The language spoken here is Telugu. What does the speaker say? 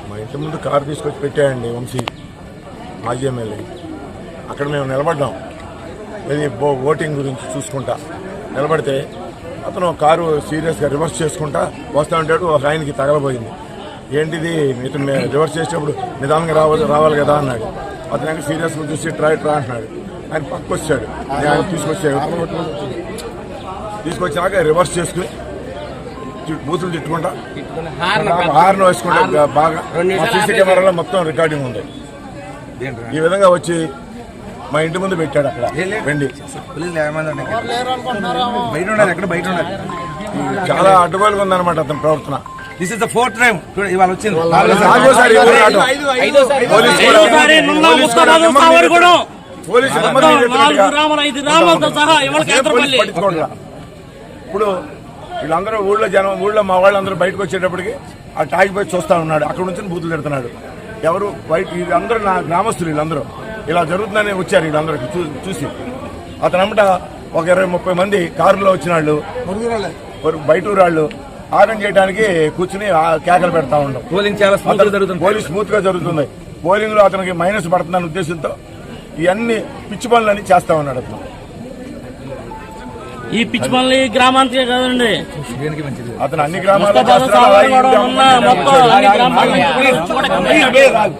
మా ఇంటి ముందు కారు తీసుకొచ్చి పెట్టాయండి వంశీ మాజీ ఎమ్మెల్యే. అక్కడ మేము నిలబడ్డాం, ఇది ఓటింగ్ గురించి చూసుకుంటా నిలబడితే అతను కారు సీరియస్గా రివర్స్ చేసుకుంటా వస్తూ ఉంటాడు. ఒక ఆయనకి తగలబోయింది. ఏంటిది ఇతను రివర్స్ చేసేటప్పుడు నిదానంగా రావాలి కదా అన్నాడు. అతను సీరియస్గా చూసి ట్రా అంటున్నాడు. ఆయన పక్క వచ్చాడు, ఆయన తీసుకొచ్చాక రివర్స్ చేసుకుని బూతులు తిట్టుకుంటా హార్న్ వేసుకుంటా బాగా సీసీ కెమెరాలో మొత్తం రికార్డింగ్ ఉంది. ఈ విధంగా వచ్చి మా ఇంటి ముందు పెట్టాడు. అక్కడ వెండి చాలా అడ్డుగోలుగా ఉందన్నమాట అతని ప్రవర్తన. This is the fourth time ఇవాళ వచ్చింది. ఇప్పుడు వీళ్ళందరూ ఊళ్ళో మా వాళ్ళందరూ బయటకు వచ్చేటప్పటికి ఆ టాగిపోయి చూస్తా ఉన్నాడు. అక్కడ నుంచి బూతులు తిడుతున్నాడు. ఎవరు బయట వీళ్ళందరూ నా గ్రామస్తులు, వీళ్ళందరూ ఇలా జరుగుతుందని వచ్చారు. వీళ్ళందరూ చూసి అతను అమ్మట ఒక 20-30 మంది కారులో వచ్చిన వాళ్ళు, బయట ఊరాళ్ళు ఆగం చేయడానికి కూర్చుని కేకలు పెడతా ఉన్నాం. పోలింగ్ స్మూత్ గా జరుగుతుంది. పోలింగ్ లో అతనికి మైనస్ పడుతుందన్న ఉద్దేశంతో ఇవన్నీ పిచ్చి పనులని చేస్తా ఉన్నాడు అతను. ఈ పిచ్చి పనులు ఈ గ్రామానికి కదండి, అతను అన్ని గ్రామాల్లో